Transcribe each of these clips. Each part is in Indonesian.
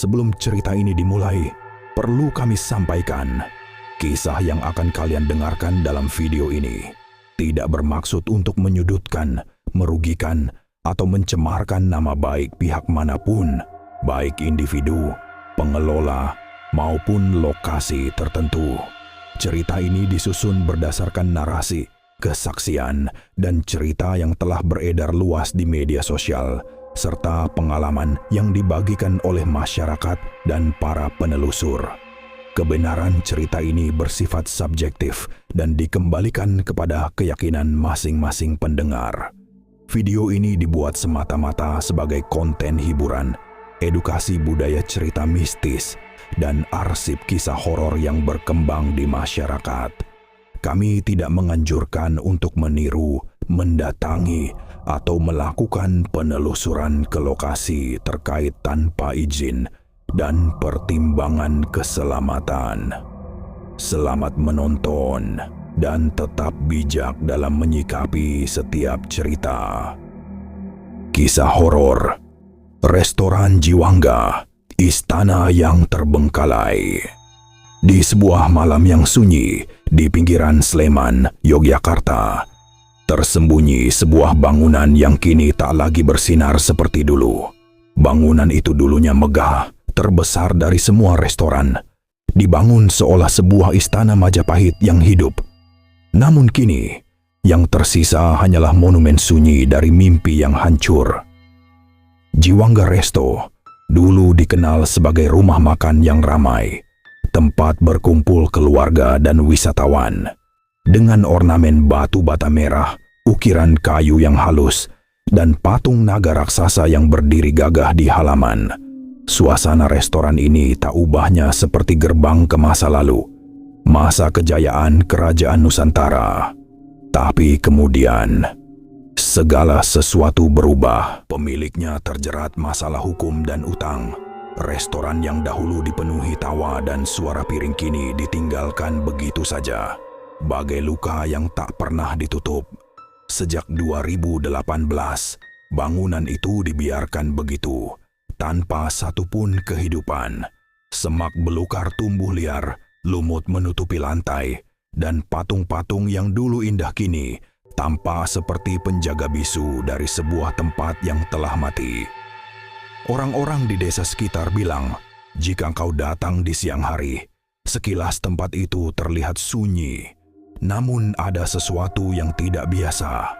Sebelum cerita ini dimulai, perlu kami sampaikan, kisah yang akan kalian dengarkan dalam video ini tidak bermaksud untuk menyudutkan, merugikan, atau mencemarkan nama baik pihak manapun, baik individu, pengelola, maupun lokasi tertentu. Cerita ini disusun berdasarkan narasi, kesaksian, dan cerita yang telah beredar luas di media sosial, serta pengalaman yang dibagikan oleh masyarakat dan para penelusur. Kebenaran cerita ini bersifat subjektif dan dikembalikan kepada keyakinan masing-masing pendengar. Video ini dibuat semata-mata sebagai konten hiburan, edukasi budaya cerita mistis, dan arsip kisah horor yang berkembang di masyarakat. Kami tidak menganjurkan untuk meniru, mendatangi, atau melakukan penelusuran ke lokasi terkait tanpa izin dan pertimbangan keselamatan. Selamat menonton dan tetap bijak dalam menyikapi setiap cerita. Kisah horor Restoran Jiwangga, Istana yang Terbengkalai. Di sebuah malam yang sunyi di pinggiran Sleman, Yogyakarta, tersembunyi sebuah bangunan yang kini tak lagi bersinar seperti dulu. Bangunan itu dulunya megah, terbesar dari semua restoran, dibangun seolah sebuah istana Majapahit yang hidup. Namun kini, yang tersisa hanyalah monumen sunyi dari mimpi yang hancur. Jiwangga Resto dulu dikenal sebagai rumah makan yang ramai, tempat berkumpul keluarga dan wisatawan. Dengan ornamen batu bata merah, ukiran kayu yang halus, dan patung naga raksasa yang berdiri gagah di halaman, suasana restoran ini tak ubahnya seperti gerbang ke masa lalu, masa kejayaan kerajaan Nusantara. Tapi kemudian, segala sesuatu berubah. Pemiliknya terjerat masalah hukum dan utang. Restoran yang dahulu dipenuhi tawa dan suara piring kini ditinggalkan begitu saja, bagai luka yang tak pernah ditutup. Sejak 2018, bangunan itu dibiarkan begitu, tanpa satupun kehidupan. Semak belukar tumbuh liar, lumut menutupi lantai, dan patung-patung yang dulu indah kini tampak seperti penjaga bisu dari sebuah tempat yang telah mati. Orang-orang di desa sekitar bilang, jika kau datang di siang hari, sekilas tempat itu terlihat sunyi. Namun ada sesuatu yang tidak biasa.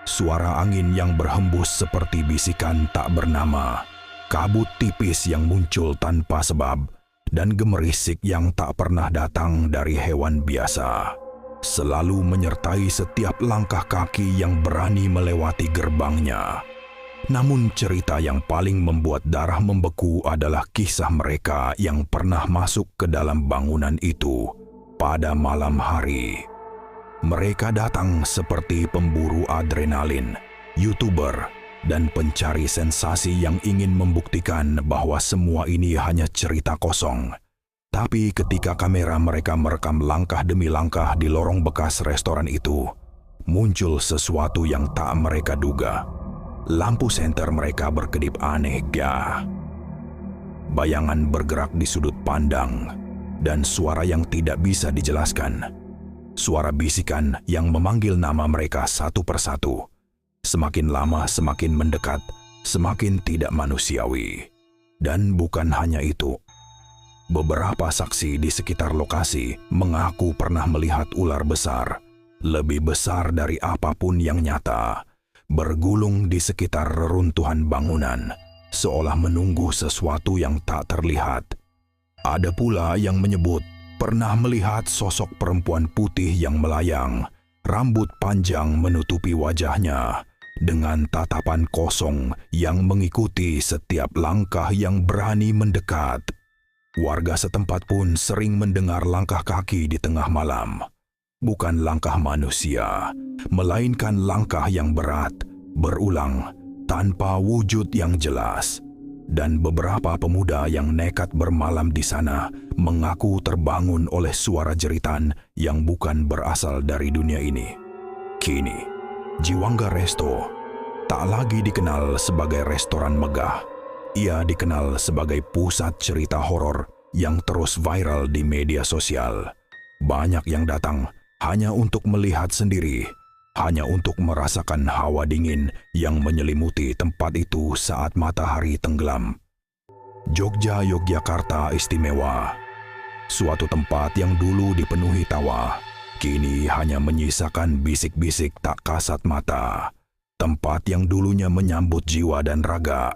Suara angin yang berhembus seperti bisikan tak bernama, kabut tipis yang muncul tanpa sebab, dan gemerisik yang tak pernah datang dari hewan biasa, selalu menyertai setiap langkah kaki yang berani melewati gerbangnya. Namun cerita yang paling membuat darah membeku adalah kisah mereka yang pernah masuk ke dalam bangunan itu pada malam hari. Mereka datang seperti pemburu adrenalin, YouTuber, dan pencari sensasi yang ingin membuktikan bahwa semua ini hanya cerita kosong. Tapi ketika kamera mereka merekam langkah demi langkah di lorong bekas restoran itu, muncul sesuatu yang tak mereka duga. Lampu senter mereka berkedip aneh gah. Bayangan bergerak di sudut pandang, dan suara yang tidak bisa dijelaskan. Suara bisikan yang memanggil nama mereka satu persatu. Semakin lama semakin mendekat, semakin tidak manusiawi. Dan bukan hanya itu. Beberapa saksi di sekitar lokasi mengaku pernah melihat ular besar, lebih besar dari apapun yang nyata, bergulung di sekitar reruntuhan bangunan, seolah menunggu sesuatu yang tak terlihat. Ada pula yang menyebut pernah melihat sosok perempuan putih yang melayang, rambut panjang menutupi wajahnya, dengan tatapan kosong yang mengikuti setiap langkah yang berani mendekat. Warga setempat pun sering mendengar langkah kaki di tengah malam. Bukan langkah manusia, melainkan langkah yang berat, berulang, tanpa wujud yang jelas. Dan beberapa pemuda yang nekat bermalam di sana mengaku terbangun oleh suara jeritan yang bukan berasal dari dunia ini. Kini, Jiwangga Resto tak lagi dikenal sebagai restoran megah, Ia dikenal sebagai pusat cerita horor yang terus viral di media sosial. Banyak yang datang hanya untuk melihat sendiri, hanya untuk merasakan hawa dingin yang menyelimuti tempat itu saat matahari tenggelam. Yogyakarta istimewa. Suatu tempat yang dulu dipenuhi tawa, kini hanya menyisakan bisik-bisik tak kasat mata. Tempat yang dulunya menyambut jiwa dan raga,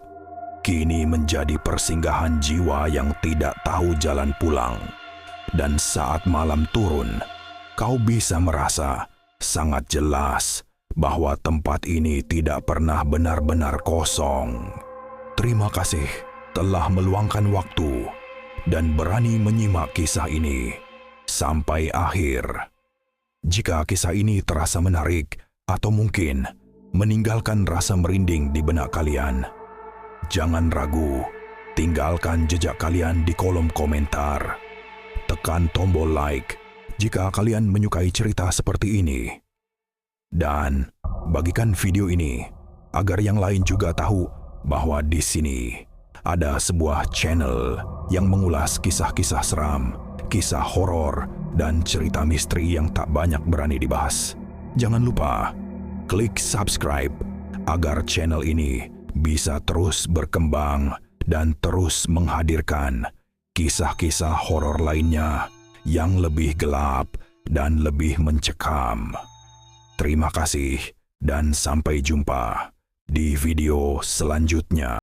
kini menjadi persinggahan jiwa yang tidak tahu jalan pulang. Dan saat malam turun, kau bisa merasa sangat jelas bahwa tempat ini tidak pernah benar-benar kosong. Terima kasih telah meluangkan waktu dan berani menyimak kisah ini sampai akhir. Jika kisah ini terasa menarik atau mungkin meninggalkan rasa merinding di benak kalian, jangan ragu, tinggalkan jejak kalian di kolom komentar. Tekan tombol like jika kalian menyukai cerita seperti ini. Dan bagikan video ini agar yang lain juga tahu bahwa di sini ada sebuah channel yang mengulas kisah-kisah seram, kisah horor, dan cerita misteri yang tak banyak berani dibahas. Jangan lupa klik subscribe agar channel ini bisa terus berkembang dan terus menghadirkan kisah-kisah horor lainnya yang lebih gelap dan lebih mencekam. Terima kasih dan sampai jumpa di video selanjutnya.